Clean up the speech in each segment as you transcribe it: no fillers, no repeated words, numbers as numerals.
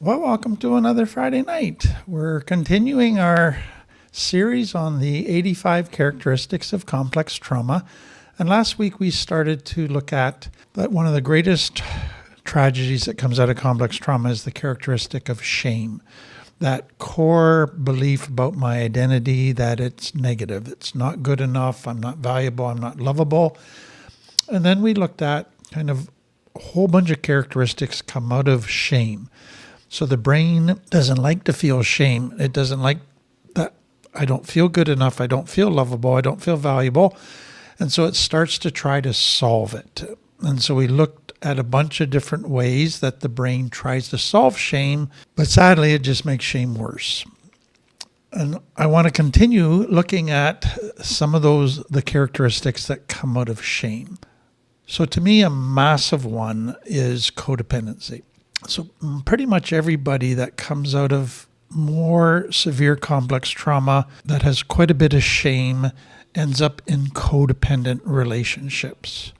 Well, welcome to another Friday night. We're continuing our series on the 85 characteristics of complex trauma. And last week we started to look at that one of the greatest tragedies that comes out of complex trauma is the characteristic of shame. That core belief about my identity that it's negative, it's not good enough, I'm not valuable, I'm not lovable. And then we looked at kind of a whole bunch of characteristics come out of shame. So the brain doesn't like to feel shame. It doesn't like that I don't feel good enough. I don't feel lovable. I don't feel valuable. And so it starts to try to solve it. And so we looked at a bunch of different ways that the brain tries to solve shame, but sadly it just makes shame worse. And I want to continue looking at some of the characteristics that come out of shame. So to me, a massive one is codependency. So pretty much everybody that comes out of more severe complex trauma that has quite a bit of shame ends up in codependent relationships.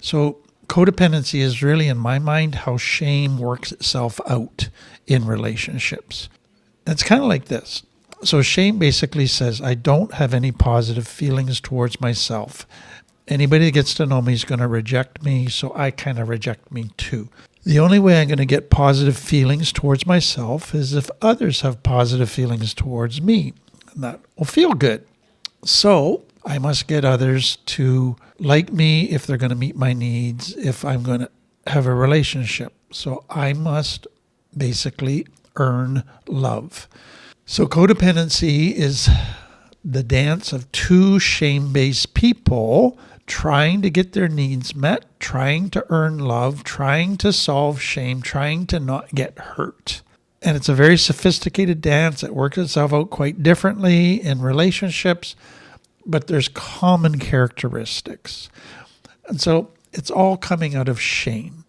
So codependency is really, in my mind, how shame works itself out in relationships. It's kind of like this. So shame basically says, I don't have any positive feelings towards myself. Anybody that gets to know me is going to reject me, so I kind of reject me too. The only way I'm going to get positive feelings towards myself is if others have positive feelings towards me. And that will feel good. So I must get others to like me if they're going to meet my needs, if I'm going to have a relationship. So I must basically earn love. So codependency is the dance of two shame-based people trying to get their needs met, trying to earn love, trying to solve shame, trying to not get hurt. And it's a very sophisticated dance. It works itself out quite differently in relationships, but there's common characteristics. And so it's all coming out of shame.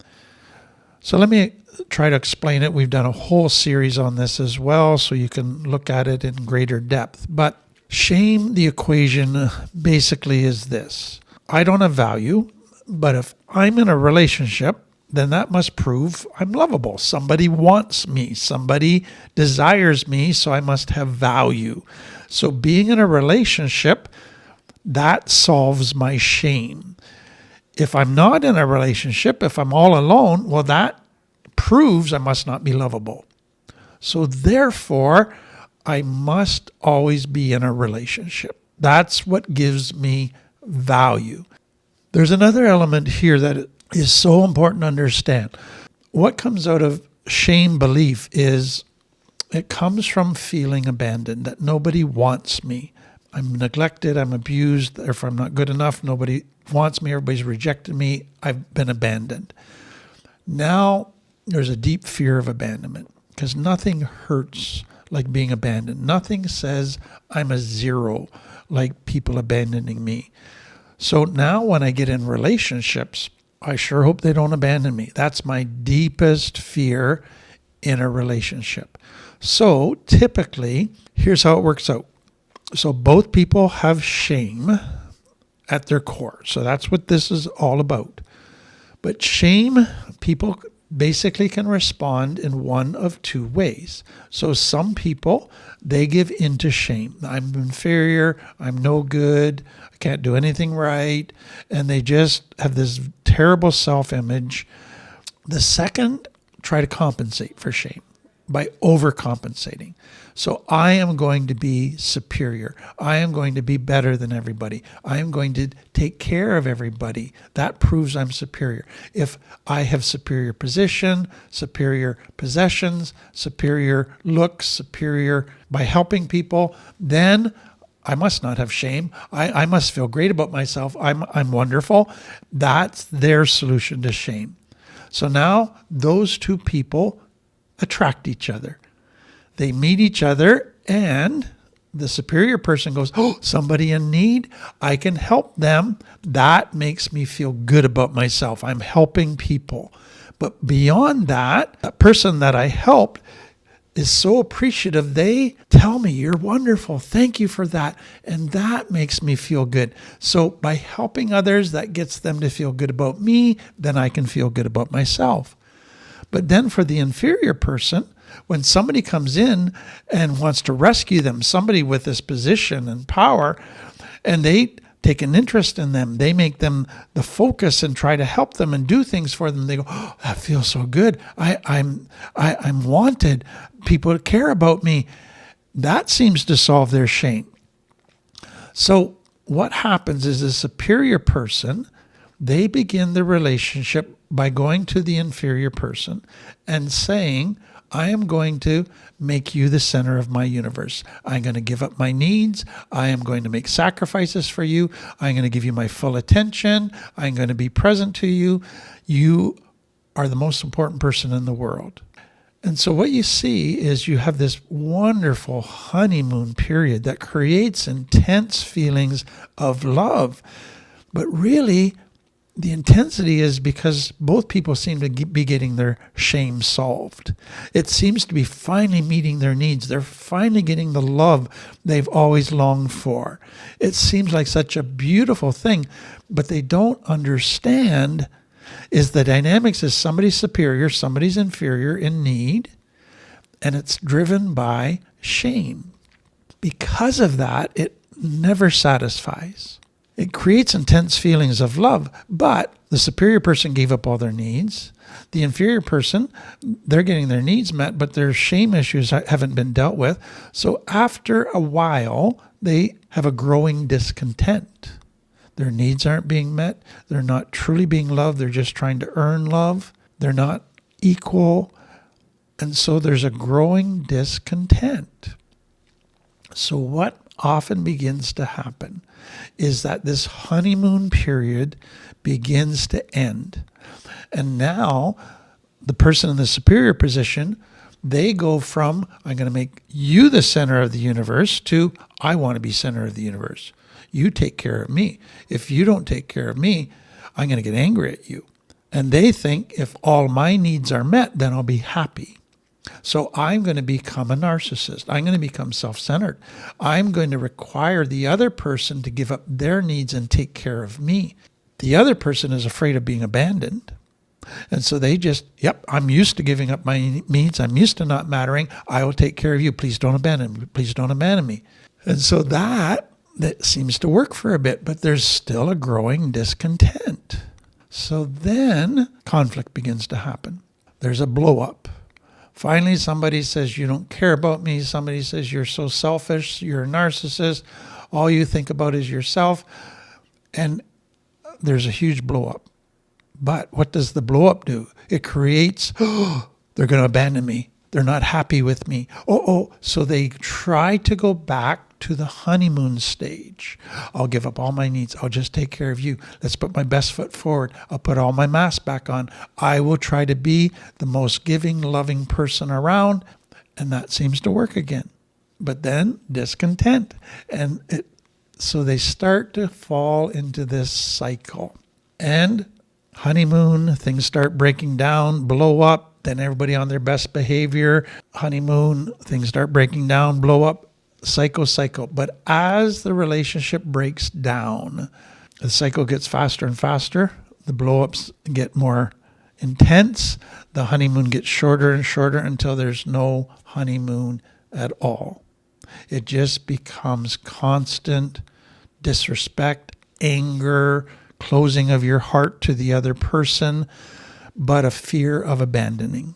So let me try to explain it. We've done a whole series on this as well, so you can look at it in greater depth. But shame, the equation basically is this. I don't have value, but if I'm in a relationship, then that must prove I'm lovable. Somebody wants me. Somebody desires me, so I must have value. So being in a relationship, that solves my shame. If I'm not in a relationship, if I'm all alone, well, that proves I must not be lovable. So therefore, I must always be in a relationship. That's what gives me value. There's another element here that is so important to understand. What comes out of shame belief is it comes from feeling abandoned, that nobody wants me. I'm neglected, I'm abused, therefore I'm not good enough, nobody wants me, everybody's rejected me, I've been abandoned. Now there's a deep fear of abandonment because nothing hurts like being abandoned. Nothing says I'm a zero like people abandoning me. So now when I get in relationships, I sure hope they don't abandon me. That's my deepest fear in a relationship. So typically, here's how it works out. So both people have shame at their core. So that's what this is all about. But shame, people basically can respond in one of two ways. So some people, they give into shame. I'm inferior, I'm no good, I can't do anything right, and they just have this terrible self-image. The second, try to compensate for shame by overcompensating. So I am going to be superior. I am going to be better than everybody. I am going to take care of everybody. That proves I'm superior. If I have superior position, superior possessions, superior looks, superior by helping people, then I must not have shame. I must feel great about myself. I'm wonderful. That's their solution to shame. So now those two people attract each other. They meet each other and the superior person goes, oh, somebody in need, I can help them. That makes me feel good about myself. I'm helping people. But beyond that, that person that I helped is so appreciative. They tell me, you're wonderful. Thank you for that. And that makes me feel good. So by helping others, that gets them to feel good about me. Then I can feel good about myself. But then for the inferior person, When somebody comes in and wants to rescue them, somebody with this position and power, and they take an interest in them, they make them the focus and try to help them and do things for them. They go, oh, that feels so good. I'm wanted. People care about me. That seems to solve their shame. So what happens is a superior person, they begin the relationship by going to the inferior person and saying, I am going to make you the center of my universe. I'm going to give up my needs. I am going to make sacrifices for you. I'm going to give you my full attention. I'm going to be present to you. You are the most important person in the world. And so what you see is you have this wonderful honeymoon period that creates intense feelings of love. But really, the intensity is because both people seem to be getting their shame solved. It seems to be finally meeting their needs. They're finally getting the love they've always longed for. It seems like such a beautiful thing, but they don't understand is the dynamics is somebody's superior, somebody's inferior in need, and it's driven by shame. Because of that, it never satisfies. It creates intense feelings of love, but the superior person gave up all their needs. The inferior person, they're getting their needs met, but their shame issues haven't been dealt with. So after a while, they have a growing discontent. Their needs aren't being met. They're not truly being loved. They're just trying to earn love. They're not equal. And so there's a growing discontent. So what often begins to happen is that this honeymoon period begins to end. And now the person in the superior position, they go from, I'm going to make you the center of the universe, to, I want to be center of the universe. You take care of me. If you don't take care of me, I'm going to get angry at you. And they think if all my needs are met, then I'll be happy. So I'm going to become a narcissist. I'm going to become self-centered. I'm going to require the other person to give up their needs and take care of me. The other person is afraid of being abandoned. And so they just, I'm used to giving up my needs. I'm used to not mattering. I will take care of you. Please don't abandon me. Please don't abandon me. And so that seems to work for a bit, but there's still a growing discontent. So then conflict begins to happen. There's a blow up. Finally, somebody says, you don't care about me. Somebody says, you're so selfish. You're a narcissist. All you think about is yourself. And there's a huge blow up. But what does the blow up do? It creates, they're going to abandon me. They're not happy with me. So they try to go back to the honeymoon stage. I'll give up all my needs. I'll just take care of you. Let's put my best foot forward. I'll put all my masks back on. I will try to be the most giving, loving person around. And that seems to work again. But then discontent. So they start to fall into this cycle. And honeymoon, things start breaking down, blow up, then everybody on their best behavior. Honeymoon, things start breaking down, blow up, cycle. But as the relationship breaks down, the cycle gets faster and faster. The blow-ups get more intense. The honeymoon gets shorter and shorter until there's no honeymoon at all. It just becomes constant disrespect, anger, closing of your heart to the other person, but a fear of abandoning.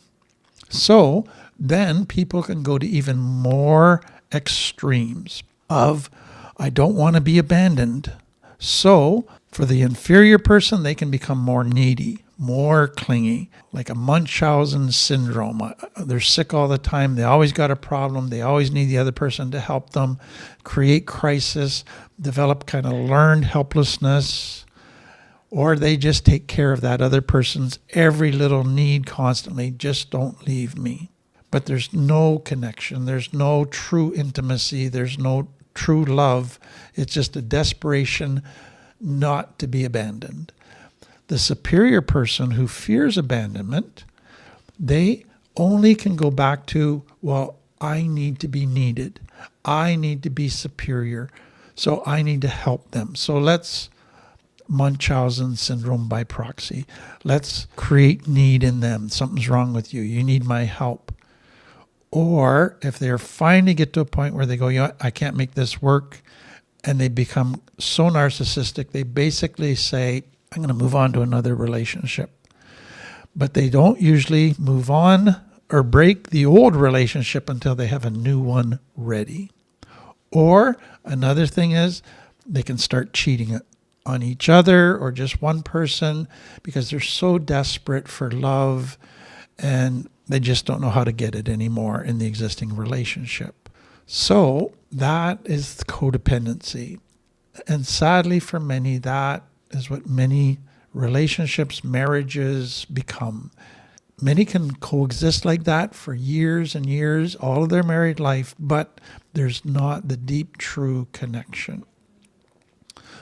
So then people can go to even more extremes of, I don't want to be abandoned. So for the inferior person, they can become more needy, more clingy, like a Munchausen syndrome. They're sick all the time. They always got a problem. They always need the other person to help them, create crisis, develop kind of learned helplessness, or they just take care of that other person's every little need constantly. Just don't leave me. But there's no connection. There's no true intimacy. There's no true love. It's just a desperation not to be abandoned. The superior person who fears abandonment, they only can go back to, well, I need to be needed. I need to be superior. So I need to help them. So let's Munchausen syndrome by proxy. Let's create need in them. Something's wrong with you. You need my help. Or if they're finally get to a point where they go, I can't make this work, and they become so narcissistic, they basically say, I'm going to move on to another relationship. But they don't usually move on or break the old relationship until they have a new one ready. Or another thing is they can start cheating on each other or just one person because they're so desperate for love and they just don't know how to get it anymore in the existing relationship. So that is codependency. And sadly for many, that is what many relationships, marriages become. Many can coexist like that for years and years, all of their married life, but there's not the deep, true connection.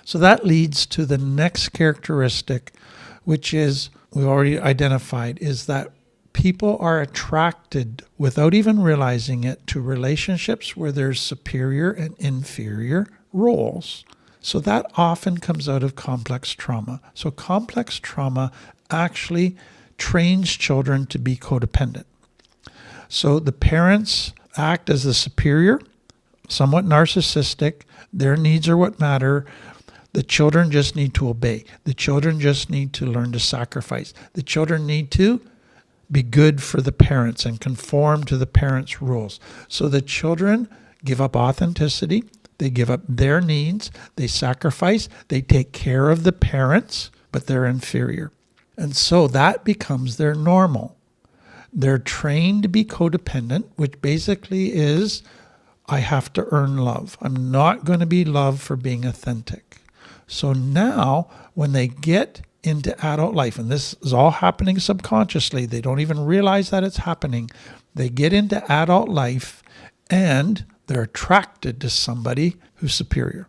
So that leads to the next characteristic, which is, we already identified, is that people are attracted, without even realizing it, to relationships where there's superior and inferior roles. So that often comes out of complex trauma. So complex trauma actually trains children to be codependent. So the parents act as the superior, somewhat narcissistic. Their needs are what matter. The children just need to obey. The children just need to learn to sacrifice. The children need to be good for the parents and conform to the parents' rules. So the children give up authenticity. They give up their needs. They sacrifice. They take care of the parents, but they're inferior. And so that becomes their normal. They're trained to be codependent, which basically is, I have to earn love. I'm not going to be loved for being authentic. So now when they get into adult life, and this is all happening subconsciously, they don't even realize that it's happening. They get into adult life and they're attracted to somebody who's superior.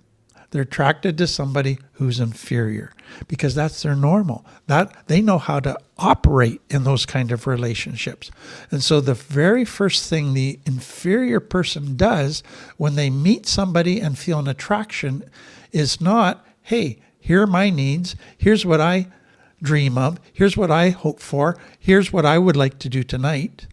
They're attracted to somebody who's inferior because that's their normal. That they know how to operate in those kind of relationships. And so the very first thing the inferior person does when they meet somebody and feel an attraction is not, hey, here are my needs. Here's what I dream of. Here's what I hope for. Here's what I would like to do tonight.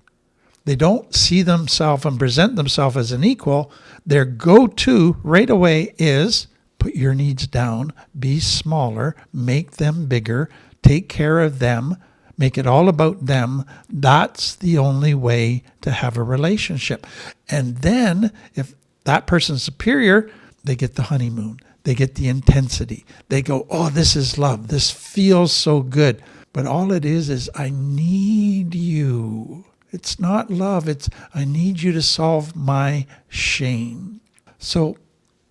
They don't see themselves and present themselves as an equal. Their go-to right away is put your needs down, be smaller, make them bigger, take care of them, make it all about them. That's the only way to have a relationship. And then if that person's superior, they get the honeymoon. They get the intensity. They go, oh, this is love. This feels so good. But all it is I need you. It's not love. It's I need you to solve my shame. So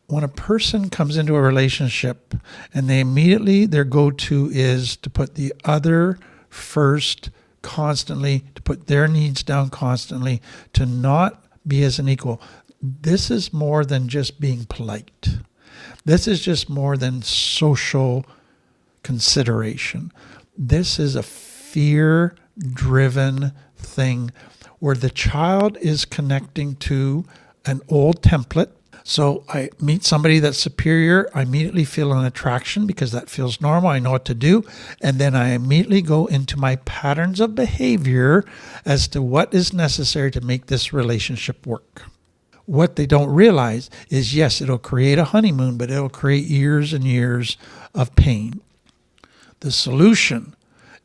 when a person comes into a relationship and they immediately, their go-to is to put the other first constantly, to put their needs down constantly, to not be as an equal. This is more than just being polite. This is just more than social consideration. This is a fear-driven thing where the child is connecting to an old template. So I meet somebody that's superior, I immediately feel an attraction because that feels normal, I know what to do, and then I immediately go into my patterns of behavior as to what is necessary to make this relationship work. What they don't realize is, yes, it'll create a honeymoon, but it'll create years and years of pain. The solution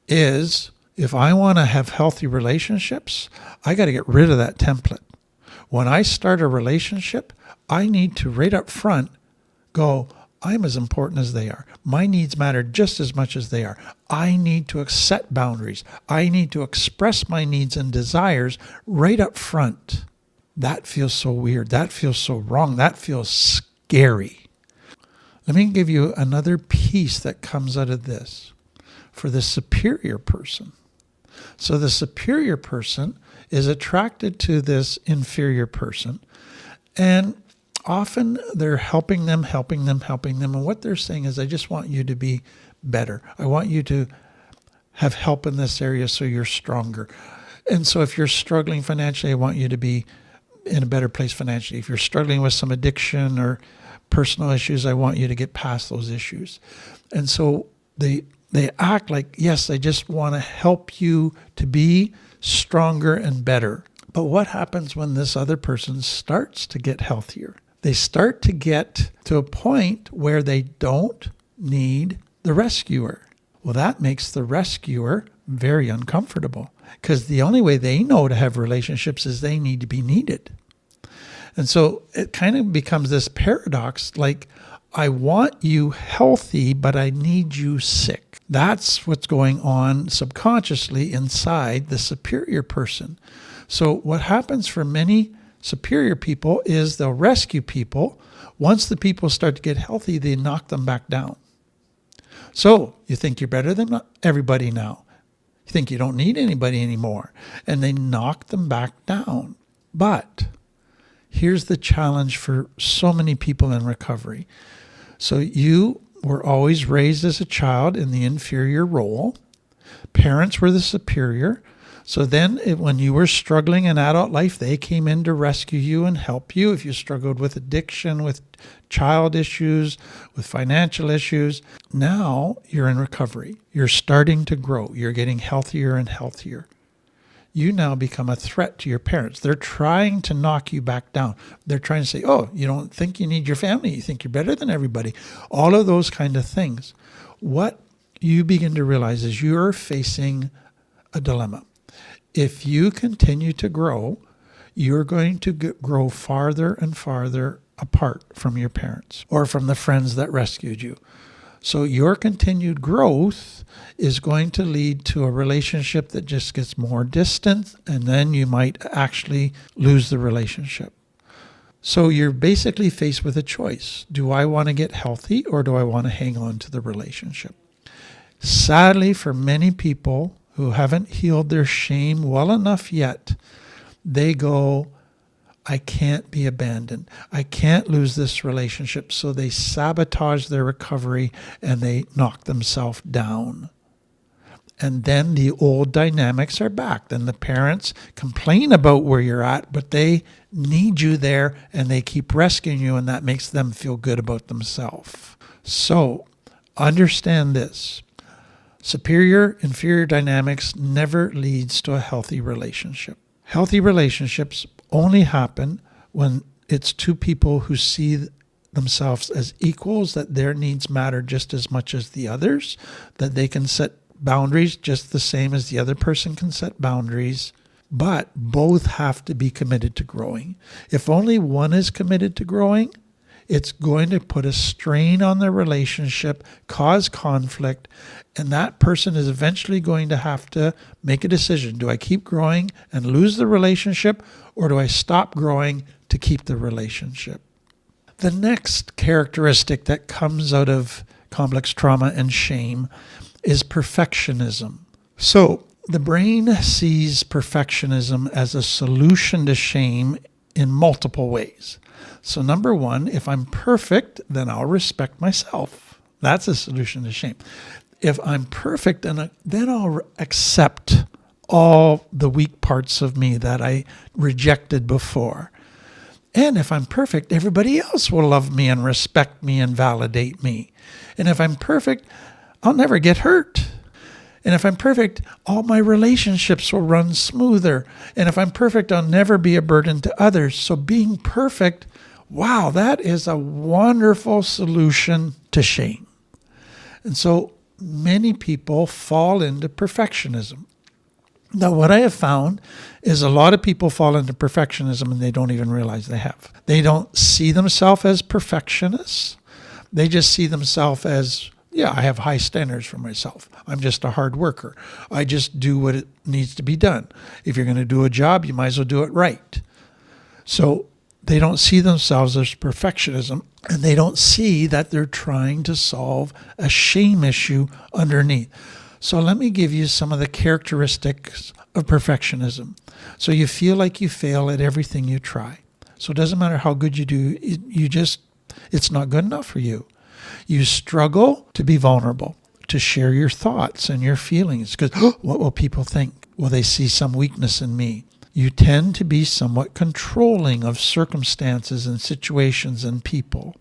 is, if I want to have healthy relationships, I got to get rid of that template. When I start a relationship, I need to right up front go, I'm as important as they are. My needs matter just as much as they are. I need to set boundaries. I need to express my needs and desires right up front. That feels so weird. That feels so wrong. That feels scary. Let me give you another piece that comes out of this for the superior person. So the superior person is attracted to this inferior person, and often they're helping them. And what they're saying is, I just want you to be better. I want you to have help in this area so you're stronger. And so if you're struggling financially, I want you to be in a better place financially. If you're struggling with some addiction or personal issues, I want you to get past those issues. And so they act like, yes, I just want to help you to be stronger and better. But what happens when this other person starts to get healthier? They start to get to a point where they don't need the rescuer. Well, that makes the rescuer very uncomfortable because the only way they know to have relationships is they need to be needed. And so it kind of becomes this paradox, like, I want you healthy, but I need you sick. That's what's going on subconsciously inside the superior person. So what happens for many superior people is they'll rescue people. Once the people start to get healthy, they knock them back down. So you think you're better than everybody now. You think you don't need anybody anymore. And they knock them back down. But here's the challenge for so many people in recovery. So you were always raised as a child in the inferior role. Parents were the superior. So then when you were struggling in adult life, they came in to rescue you and help you. If you struggled with addiction, with child issues, with financial issues, now you're in recovery. You're starting to grow. You're getting healthier and healthier. You now become a threat to your parents. They're trying to knock you back down. They're trying to say, oh, you don't think you need your family. You think you're better than everybody. All of those kind of things. What you begin to realize is you're facing a dilemma. If you continue to grow, you're going to grow farther and farther apart from your parents or from the friends that rescued you. So your continued growth is going to lead to a relationship that just gets more distant, and then you might actually lose the relationship. So you're basically faced with a choice. Do I want to get healthy or do I want to hang on to the relationship? Sadly, for many people who haven't healed their shame well enough yet, they go, I can't be abandoned. I can't lose this relationship. So they sabotage their recovery and they knock themselves down. And then the old dynamics are back. Then the parents complain about where you're at, but they need you there and they keep rescuing you, and that makes them feel good about themselves. So understand this. Superior-inferior dynamics never leads to a healthy relationship. Healthy relationships only happen when it's two people who see themselves as equals, that their needs matter just as much as the others, that they can set boundaries just the same as the other person can set boundaries, but both have to be committed to growing. If only one is committed to growing, it's going to put a strain on the relationship, cause conflict, and that person is eventually going to have to make a decision. Do I keep growing and lose the relationship, or do I stop growing to keep the relationship? The next characteristic that comes out of complex trauma and shame is perfectionism. So the brain sees perfectionism as a solution to shame in multiple ways. So number one, if I'm perfect, then I'll respect myself. That's a solution to shame. If I'm perfect, then I'll accept all the weak parts of me that I rejected before. And if I'm perfect, everybody else will love me and respect me and validate me. And if I'm perfect, I'll never get hurt. And if I'm perfect, all my relationships will run smoother. And if I'm perfect, I'll never be a burden to others. So being perfect, wow, that is a wonderful solution to shame. And so many people fall into perfectionism. Now, what I have found is a lot of people fall into perfectionism and they don't even realize they have. They don't see themselves as perfectionists. They just see themselves as, yeah, I have high standards for myself. I'm just a hard worker. I just do what it needs to be done. If you're going to do a job, you might as well do it right. So they don't see themselves as perfectionism, and they don't see that they're trying to solve a shame issue underneath. So let me give you some of the characteristics of perfectionism. So you feel like you fail at everything you try. So it doesn't matter how good you do, it's not good enough for you. You struggle to be vulnerable, to share your thoughts and your feelings, because what will people think? Will they see some weakness in me? You tend to be somewhat controlling of circumstances and situations and people.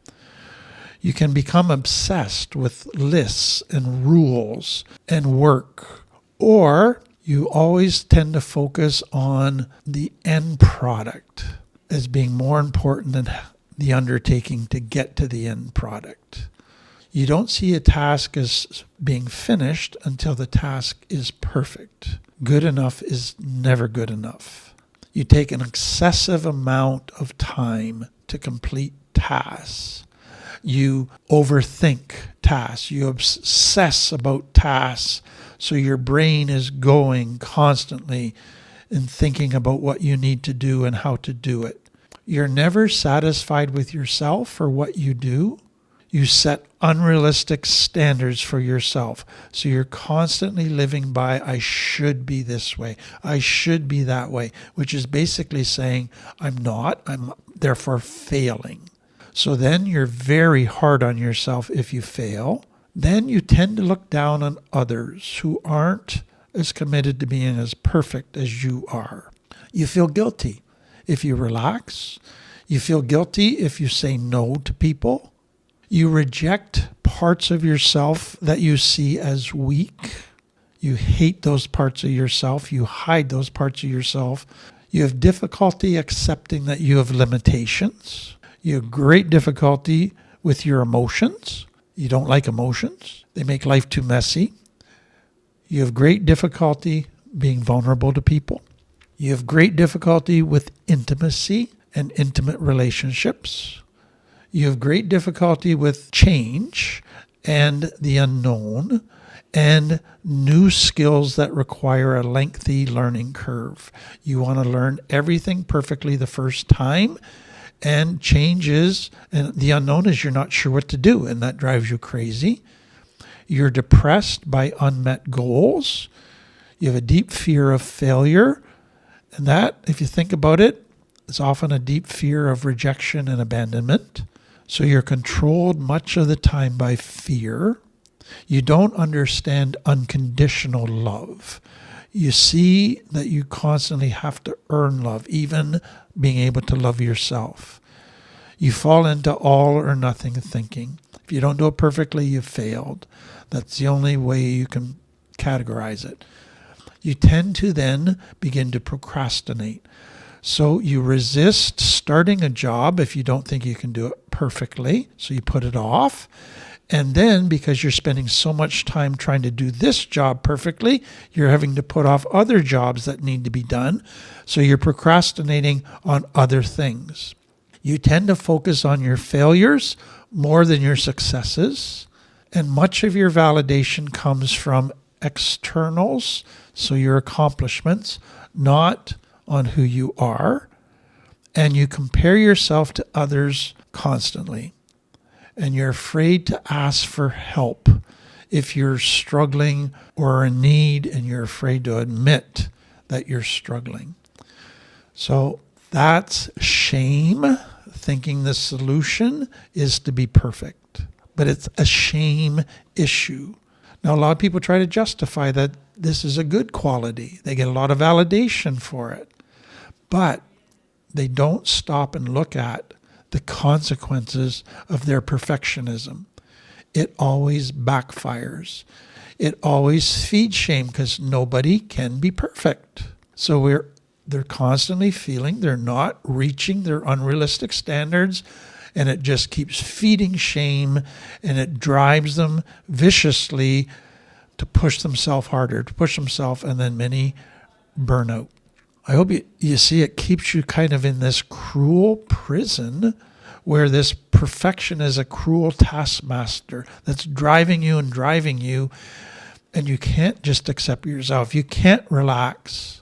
You can become obsessed with lists and rules and work, or You always tend to focus on the end product as being more important than the undertaking to get to the end product. You don't see a task as being finished until the task is perfect. Good enough is never good enough. You take an excessive amount of time to complete tasks. You overthink tasks. You obsess about tasks. So your brain is going constantly and thinking about what you need to do and how to do it. You're never satisfied with yourself for what you do. You set unrealistic standards for yourself. So you're constantly living by, I should be this way. I should be that way, which is basically saying, I'm not, I'm therefore failing. So then you're very hard on yourself if you fail. Then you tend to look down on others who aren't as committed to being as perfect as you are. You feel guilty if you relax. You feel guilty if you say no to people. You reject parts of yourself that you see as weak. You hate those parts of yourself. You hide those parts of yourself. You have difficulty accepting that you have limitations. You have great difficulty with your emotions. You don't like emotions. They make life too messy. You have great difficulty being vulnerable to people. You have great difficulty with intimacy and intimate relationships. You have great difficulty with change and the unknown and new skills that require a lengthy learning curve. You want to learn everything perfectly the first time, and changes and the unknown is you're not sure what to do, and that drives you crazy. You're depressed by unmet goals. You have a deep fear of failure, and that, if you think about it, is often a deep fear of rejection and abandonment. So you're controlled much of the time by fear. You don't understand unconditional love. You see that you constantly have to earn love, even being able to love yourself. You fall into all or nothing thinking. If you don't do it perfectly, you've failed. That's the only way you can categorize it. You tend to then begin to procrastinate. So you resist starting a job if you don't think you can do it perfectly. So you put it off. And then because you're spending so much time trying to do this job perfectly, you're having to put off other jobs that need to be done. So you're procrastinating on other things. You tend to focus on your failures more than your successes. And much of your validation comes from externals, so your accomplishments, not on who you are. And you compare yourself to others constantly. And you're afraid to ask for help if you're struggling or in need, and you're afraid to admit that you're struggling. So that's shame, thinking the solution is to be perfect. But it's a shame issue. Now, a lot of people try to justify that this is a good quality. They get a lot of validation for it. But they don't stop and look at the consequences of their perfectionism. It always backfires. It always feeds shame because nobody can be perfect. So they're constantly feeling they're not reaching their unrealistic standards, and it just keeps feeding shame, and it drives them viciously to push themselves harder, to push themselves, and then many burn out. I hope you see it keeps you kind of in this cruel prison where this perfection is a cruel taskmaster that's driving you, and you can't just accept yourself. You can't relax.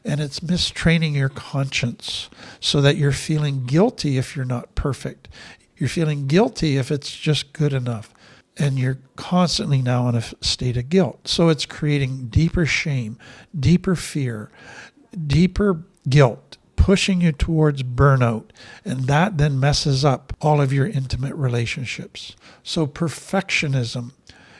And it's mistraining your conscience so that you're feeling guilty if you're not perfect. You're feeling guilty if it's just good enough. And you're constantly now in a state of guilt. So it's creating deeper shame, deeper fear, deeper guilt, pushing you towards burnout. And that then messes up all of your intimate relationships. So perfectionism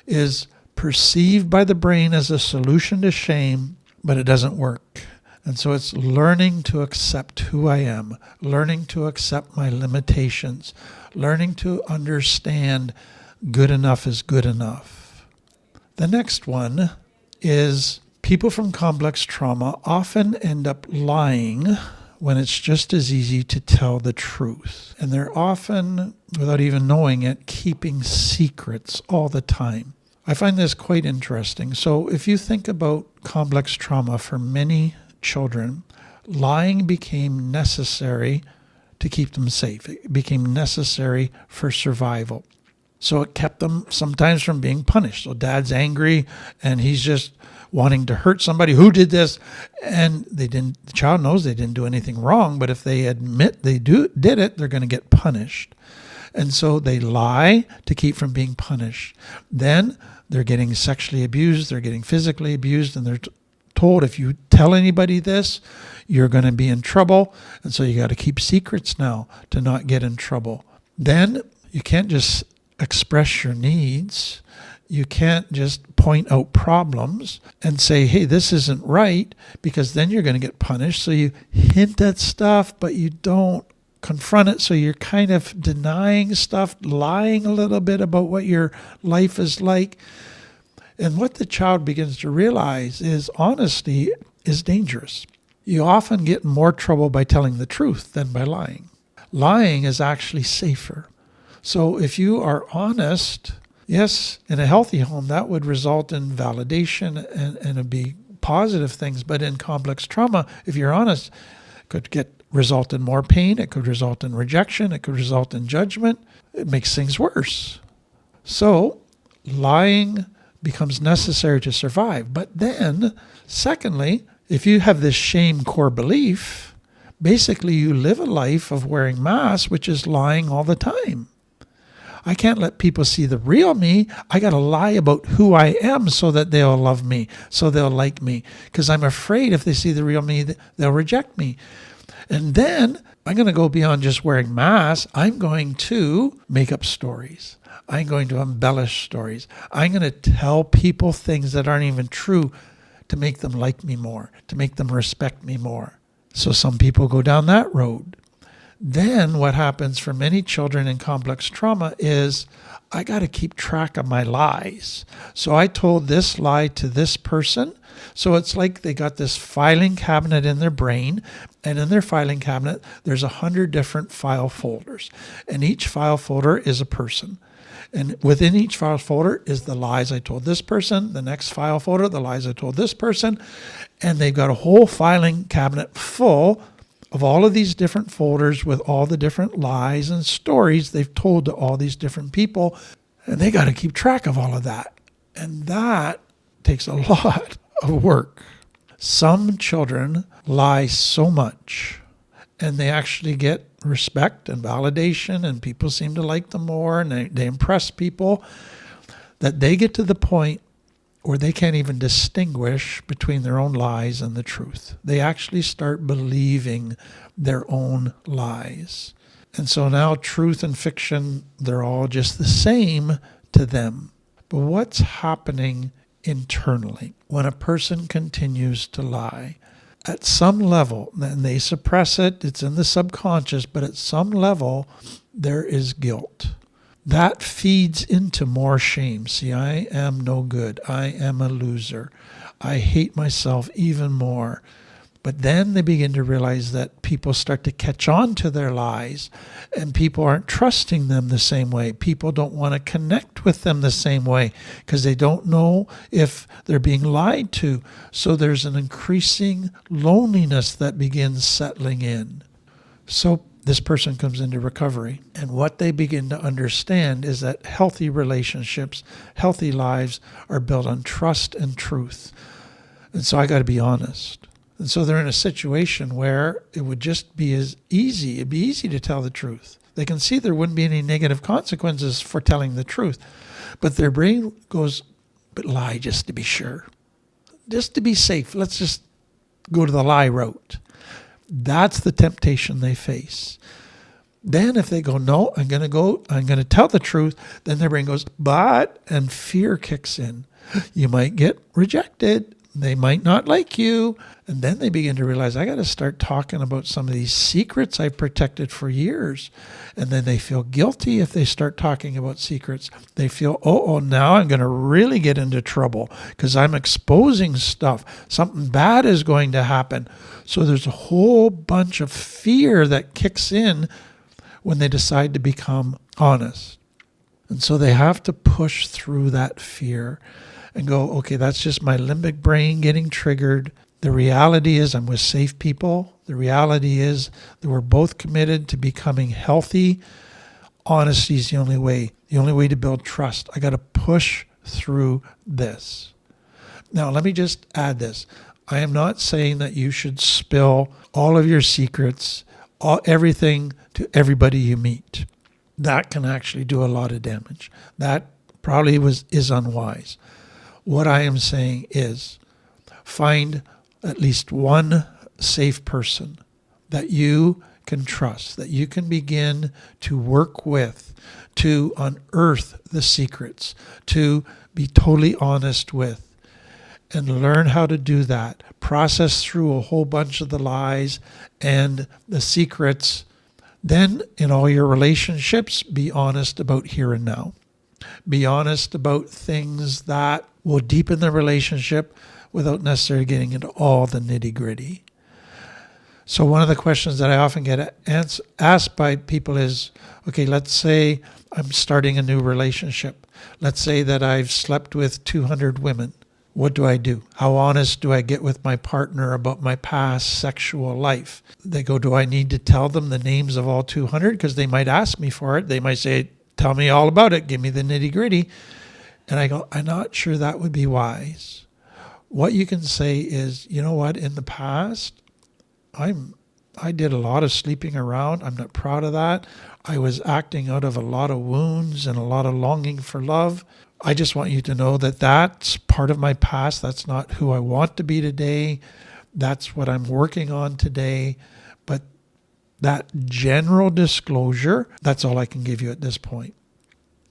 is perceived by the brain as a solution to shame, but it doesn't work. And so it's learning to accept who I am, learning to accept my limitations, learning to understand good enough is good enough. The next one is People from complex trauma often end up lying when it's just as easy to tell the truth. And they're often, without even knowing it, keeping secrets all the time. I find this quite interesting. So if you think about complex trauma for many children, lying became necessary to keep them safe. It became necessary for survival. So it kept them sometimes from being punished. So dad's angry and he's just wanting to hurt somebody. Who did this? And the child knows they didn't do anything wrong, but if they admit they did it, they're going to get punished. And so they lie to keep from being punished. Then they're getting sexually abused, they're getting physically abused, and they're told if you tell anybody this, you're going to be in trouble. And so you got to keep secrets now to not get in trouble. Then you can't just express your needs. You can't just point out problems and say, hey, this isn't right, because then you're going to get punished. So you hint at stuff, but you don't confront it. So you're kind of denying stuff, lying a little bit about what your life is like. And what the child begins to realize is honesty is dangerous. You often get in more trouble by telling the truth than by lying. Lying is actually safer. So if you are honest, yes, in a healthy home, that would result in validation and it'd be positive things. But in complex trauma, if you're honest, it could result in more pain. It could result in rejection. It could result in judgment. It makes things worse. So lying becomes necessary to survive. But then, secondly, if you have this shame core belief, basically you live a life of wearing masks, which is lying all the time. I can't let people see the real me. I got to lie about who I am so that they'll love me, so they'll like me. Because I'm afraid if they see the real me, they'll reject me. And then I'm going to go beyond just wearing masks. I'm going to make up stories. I'm going to embellish stories. I'm going to tell people things that aren't even true to make them like me more, to make them respect me more. So some people go down that road. Then what happens for many children in complex trauma is I got to keep track of my lies. So I told this lie to this person. So it's like they got this filing cabinet in their brain, and in their filing cabinet, there's 100 different file folders. And each file folder is a person. And within each file folder is the lies I told this person, the next file folder, the lies I told this person. And they've got a whole filing cabinet full of all of these different folders with all the different lies and stories they've told to all these different people. And they got to keep track of all of that. And that takes a lot of work. Some children lie so much and they actually get respect and validation and people seem to like them more and they impress people that they get to the point where they can't even distinguish between their own lies and the truth. They actually start believing their own lies. And so now truth and fiction, they're all just the same to them. But what's happening internally when a person continues to lie? At some level, and they suppress it, it's in the subconscious, but at some level, there is guilt. That feeds into more shame. See, I am no good. I am a loser. I hate myself even more. But then they begin to realize that people start to catch on to their lies and people aren't trusting them the same way. People don't want to connect with them the same way because they don't know if they're being lied to. So there's an increasing loneliness that begins settling in. So this person comes into recovery, and what they begin to understand is that healthy relationships, healthy lives are built on trust and truth. And so I got to be honest. And so they're in a situation where it would just be it'd be easy to tell the truth. They can see there wouldn't be any negative consequences for telling the truth. But their brain goes, but lie just to be sure. Just to be safe, let's just go to the lie route. That's the temptation they face. Then if they go, no, I'm going to tell the truth, then their brain goes, but, and fear kicks in. You might get rejected. They might not like you. And then they begin to realize, I got to start talking about some of these secrets I protected for years. And then they feel guilty if they start talking about secrets. They feel, oh, now I'm going to really get into trouble because I'm exposing stuff. Something bad is going to happen. So there's a whole bunch of fear that kicks in when they decide to become honest. And so they have to push through that fear and go, okay, that's just my limbic brain getting triggered. The reality is I'm with safe people. The reality is that we're both committed to becoming healthy. Honesty is the only way to build trust. I got to push through this. Now, let me just add this. I am not saying that you should spill all of your secrets, everything to everybody you meet. That can actually do a lot of damage. That probably is unwise. What I am saying is find at least one safe person that you can trust, that you can begin to work with, to unearth the secrets, to be totally honest with, and learn how to do that. Process through a whole bunch of the lies and the secrets. Then in all your relationships, be honest about here and now. Be honest about things that will deepen the relationship without necessarily getting into all the nitty-gritty. So one of the questions that I often get asked by people is, okay, let's say I'm starting a new relationship. Let's say that I've slept with 200 women. What do I do? How honest do I get with my partner about my past sexual life? They go, do I need to tell them the names of all 200? Because they might ask me for it. They might say, tell me all about it. Give me the nitty-gritty. And I go, I'm not sure that would be wise. What you can say is, you know what, in the past, I did a lot of sleeping around. I'm not proud of that. I was acting out of a lot of wounds and a lot of longing for love. I just want you to know that that's part of my past. That's not who I want to be today. That's what I'm working on today. But that general disclosure, that's all I can give you at this point.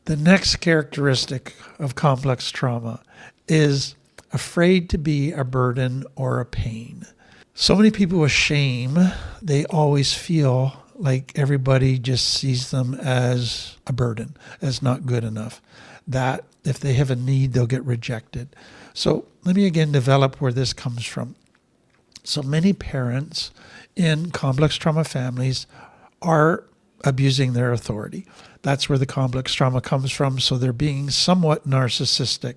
The next characteristic of complex trauma is afraid to be a burden or a pain. So many people with shame, they always feel like everybody just sees them as a burden, as not good enough. That if they have a need, they'll get rejected. So let me again develop where this comes from. So many parents in complex trauma families are abusing their authority. That's where the complex trauma comes from. So they're being somewhat narcissistic.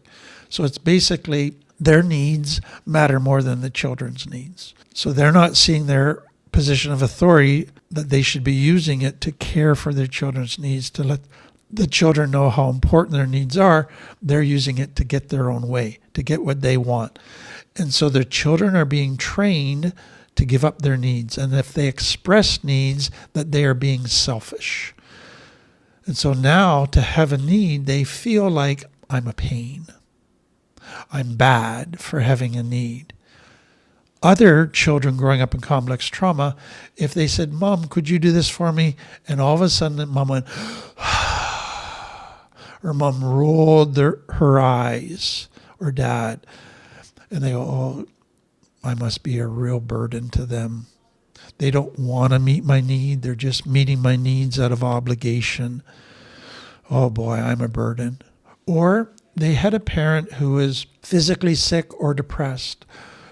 So it's basically their needs matter more than the children's needs. So they're not seeing their position of authority, that they should be using it to care for their children's needs, to let the children know how important their needs are. They're using it to get their own way, to get what they want. And so their children are being trained to give up their needs. And if they express needs, that they are being selfish. And so now to have a need, they feel like I'm a pain. I'm bad for having a need. Other children growing up in complex trauma, if they said, Mom, could you do this for me? And all of a sudden, Mom went, or Mom rolled her eyes, or Dad. And they go, oh, I must be a real burden to them. They don't want to meet my need. They're just meeting my needs out of obligation. Oh boy, I'm a burden. Or they had a parent who was physically sick or depressed,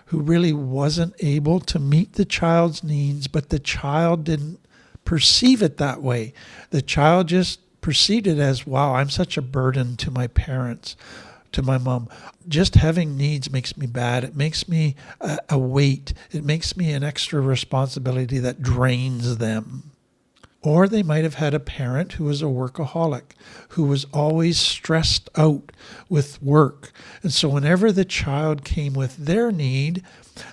who really wasn't able to meet the child's needs, but the child didn't perceive it that way. The child just perceived it as, wow, I'm such a burden to my parents, to my mom. Just having needs makes me bad. It makes me a weight. It makes me an extra responsibility that drains them. Or they might have had a parent who was a workaholic, who was always stressed out with work. And so whenever the child came with their need,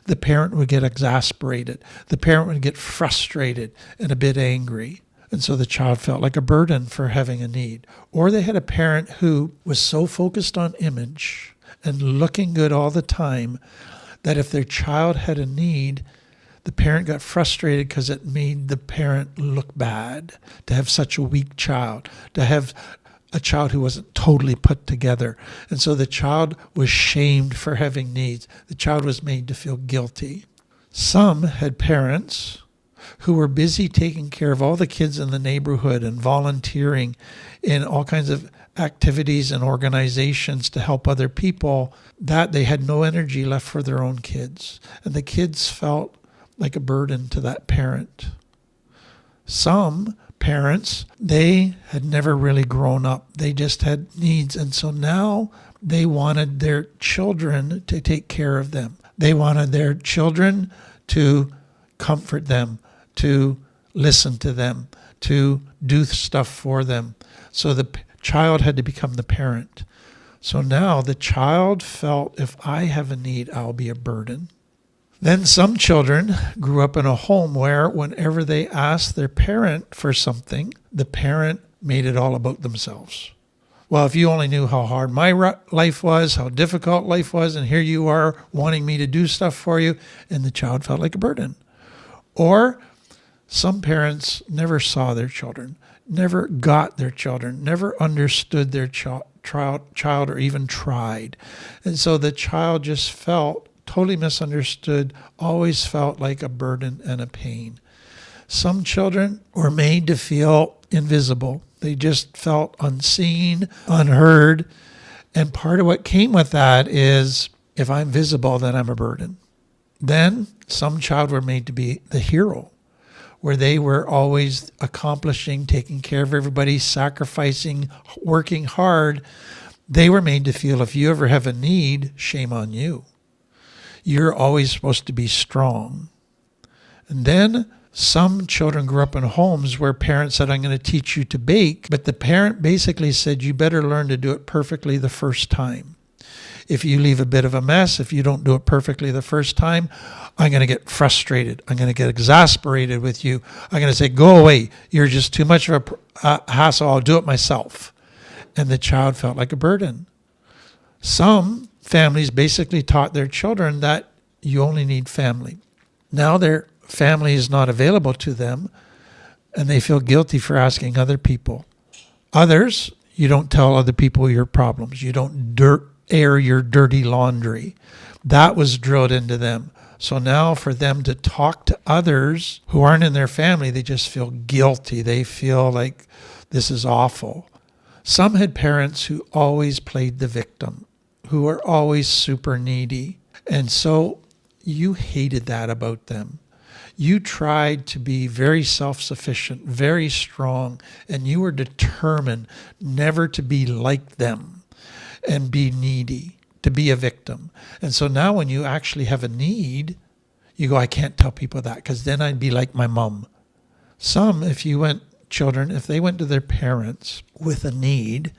the parent would get exasperated. The parent would get frustrated and a bit angry. And so the child felt like a burden for having a need. Or they had a parent who was so focused on image and looking good all the time that if their child had a need, the parent got frustrated because it made the parent look bad to have such a weak child, to have a child who wasn't totally put together. And so the child was shamed for having needs. The child was made to feel guilty. Some had parents who were busy taking care of all the kids in the neighborhood and volunteering in all kinds of activities and organizations to help other people, that they had no energy left for their own kids. And the kids felt like a burden to that parent. Some parents, they had never really grown up. They just had needs. And so now they wanted their children to take care of them. They wanted their children to comfort them, to listen to them, to do stuff for them. So the child had to become the parent. So now the child felt, if I have a need, I'll be a burden. Then some children grew up in a home where whenever they asked their parent for something, the parent made it all about themselves. Well, if you only knew how hard my life was, how difficult life was, and here you are wanting me to do stuff for you, and the child felt like a burden. Or some parents never saw their children, never got their children, never understood their child or even tried. And so the child just felt totally misunderstood, always felt like a burden and a pain. Some children were made to feel invisible. They just felt unseen, unheard. And part of what came with that is, if I'm visible, then I'm a burden. Then some child were made to be the hero, where they were always accomplishing, taking care of everybody, sacrificing, working hard. They were made to feel, if you ever have a need, shame on you. You're always supposed to be strong. And then some children grew up in homes where parents said, I'm going to teach you to bake, but the parent basically said, you better learn to do it perfectly the first time. If you leave a bit of a mess, if you don't do it perfectly the first time, I'm going to get frustrated. I'm going to get exasperated with you. I'm going to say, go away. You're just too much of a hassle. I'll do it myself. And the child felt like a burden. Some families basically taught their children that you only need family. Now their family is not available to them, and they feel guilty for asking other people. Others, you don't tell other people your problems. You don't air your dirty laundry. That was drilled into them. So now for them to talk to others who aren't in their family, they just feel guilty. They feel like this is awful. Some had parents who always played the victim, who were always super needy. And so you hated that about them. You tried to be very self-sufficient, very strong, and you were determined never to be like them and be needy, to be a victim. And so now when you actually have a need, you go, I can't tell people that because then I'd be like my mom. Some, if they went to their parents with a need,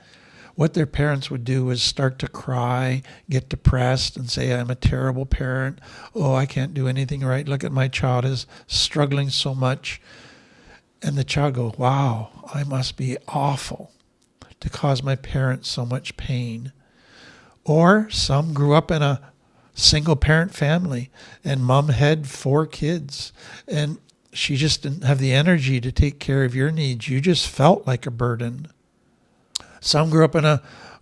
what their parents would do is start to cry, get depressed, and say, I'm a terrible parent. Oh, I can't do anything right. Look at my child is struggling so much. And the child goes, wow, I must be awful to cause my parents so much pain. Or some grew up in a single parent family, and mom had 4 kids, and she just didn't have the energy to take care of your needs. You just felt like a burden. Some grew up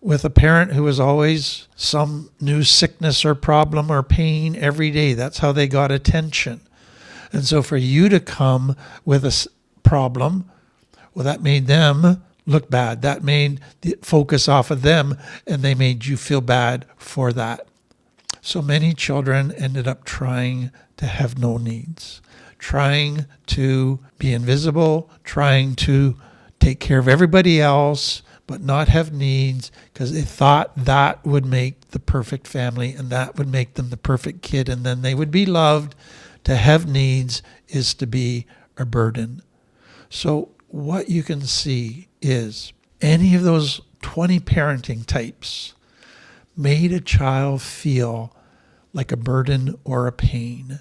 with a parent who was always some new sickness or problem or pain every day. That's how they got attention. And so for you to come with a problem, well, that made them look bad. That made the focus off of them, and they made you feel bad for that. So many children ended up trying to have no needs, trying to be invisible, trying to take care of everybody else, but not have needs, because they thought that would make the perfect family and that would make them the perfect kid, and then they would be loved. To have needs is to be a burden. So what you can see is any of those 20 parenting types made a child feel like a burden or a pain.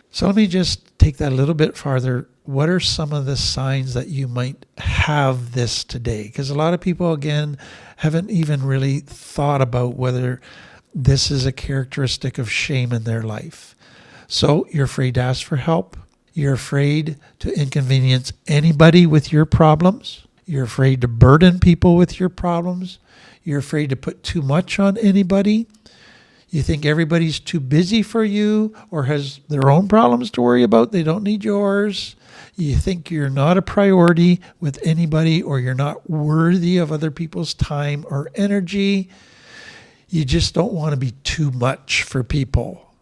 So let me just take that a little bit farther. What are some of the signs that you might have this today? Because a lot of people, again, haven't even really thought about whether this is a characteristic of shame in their life. So you're afraid to ask for help. You're afraid to inconvenience anybody with your problems. You're afraid to burden people with your problems. You're afraid to put too much on anybody. You think everybody's too busy for you or has their own problems to worry about. They don't need yours. You think you're not a priority with anybody or you're not worthy of other people's time or energy. You just don't want to be too much for people.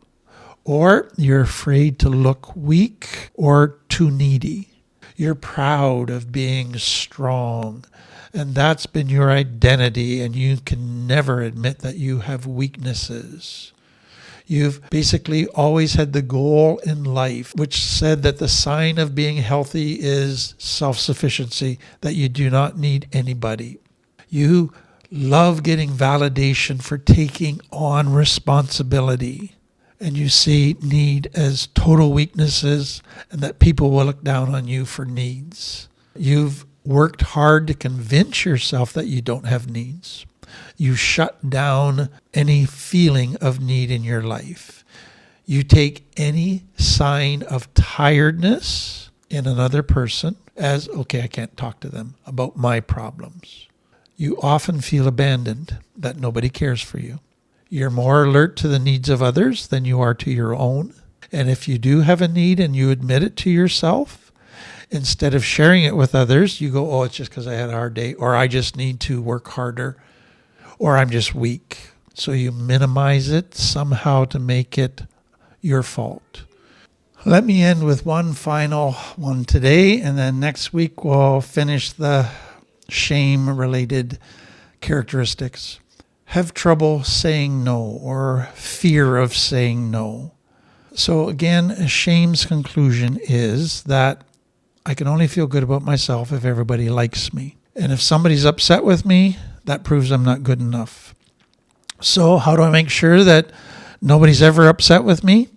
Or you're afraid to look weak or too needy. You're proud of being strong, and that's been your identity, and you can never admit that you have weaknesses. You've basically always had the goal in life, which said that the sign of being healthy is self-sufficiency, that you do not need anybody. You love getting validation for taking on responsibility. And you see need as total weaknesses and that people will look down on you for needs. You've worked hard to convince yourself that you don't have needs. You shut down any feeling of need in your life. You take any sign of tiredness in another person as, okay, I can't talk to them about my problems. You often feel abandoned, that nobody cares for you. You're more alert to the needs of others than you are to your own. And if you do have a need and you admit it to yourself, instead of sharing it with others, you go, oh, it's just because I had a hard day, or I just need to work harder, or I'm just weak. So you minimize it somehow to make it your fault. Let me end with one final one today, and then next week we'll finish the shame-related characteristics. Have trouble saying no or fear of saying no. So again, shame's conclusion is that I can only feel good about myself if everybody likes me. And if somebody's upset with me, that proves I'm not good enough. So how do I make sure that nobody's ever upset with me?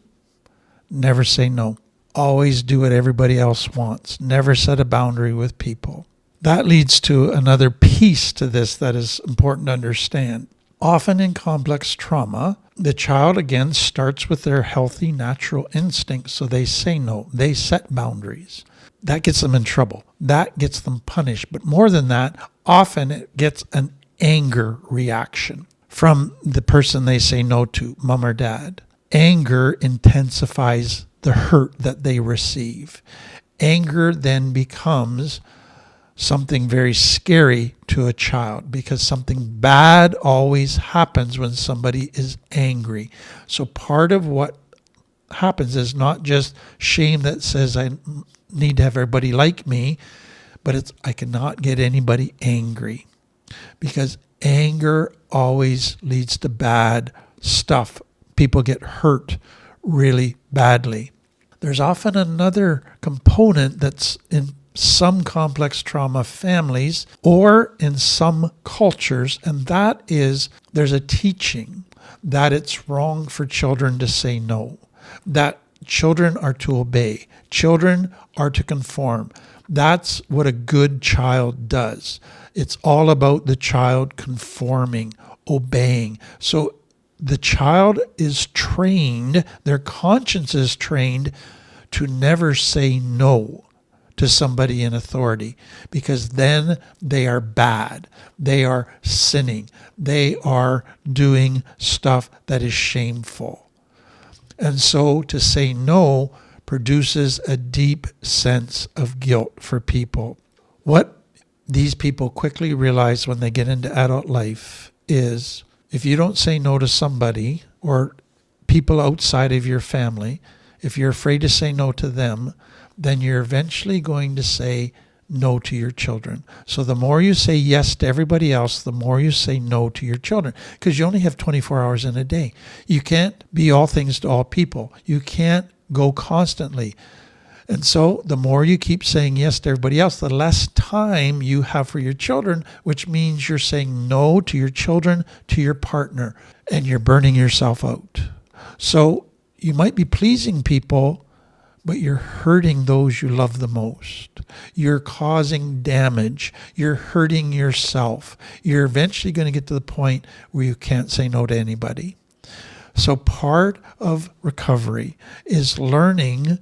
Never say no. Always do what everybody else wants. Never set a boundary with people. That leads to another piece to this that is important to understand. Often in complex trauma, the child again starts with their healthy natural instincts, so they say no, they set boundaries. That gets them in trouble. That gets them punished. But more than that, often it gets an anger reaction from the person they say no to, mom or dad. Anger intensifies the hurt that they receive. Anger then becomes something very scary to a child because something bad always happens when somebody is angry. So part of what happens is not just shame that says I need to have everybody like me, but it's I cannot get anybody angry because anger always leads to bad stuff. People get hurt really badly. There's often another component that's in some complex trauma families or in some cultures, and that is there's a teaching that it's wrong for children to say no, that children are to obey, children are to conform. That's what a good child does. It's all about the child conforming, obeying. So the child is trained, their conscience is trained to never say no to somebody in authority, because then they are bad. They are sinning. They are doing stuff that is shameful. And so to say no produces a deep sense of guilt for people. What these people quickly realize when they get into adult life is if you don't say no to somebody or people outside of your family, if you're afraid to say no to them, then you're eventually going to say no to your children. So the more you say yes to everybody else, the more you say no to your children, because you only have 24 hours in a day. You can't be all things to all people. You can't go constantly. And so the more you keep saying yes to everybody else, the less time you have for your children, which means you're saying no to your children, to your partner, and you're burning yourself out. So you might be pleasing people, but you're hurting those you love the most. You're causing damage. You're hurting yourself. You're eventually going to get to the point where you can't say no to anybody. So part of recovery is learning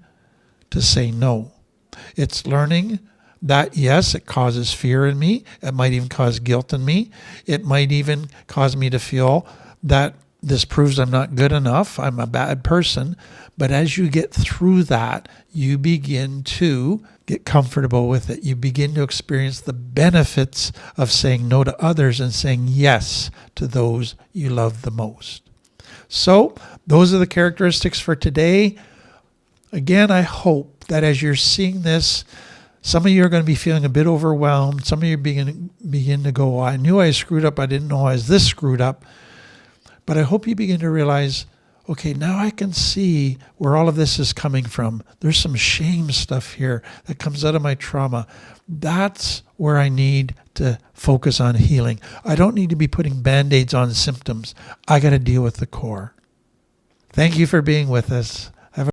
to say no. It's learning that, yes, it causes fear in me. It might even cause guilt in me. It might even cause me to feel that this proves I'm not good enough. I'm a bad person. But as you get through that, you begin to get comfortable with it. You begin to experience the benefits of saying no to others and saying yes to those you love the most. So those are the characteristics for today. Again, I hope that as you're seeing this, some of you are going to be feeling a bit overwhelmed. Some of you begin to go, I knew I screwed up. I didn't know I was this screwed up. But I hope you begin to realize, okay, now I can see where all of this is coming from. There's some shame stuff here that comes out of my trauma. That's where I need to focus on healing. I don't need to be putting Band-Aids on symptoms. I got to deal with the core. Thank you for being with us.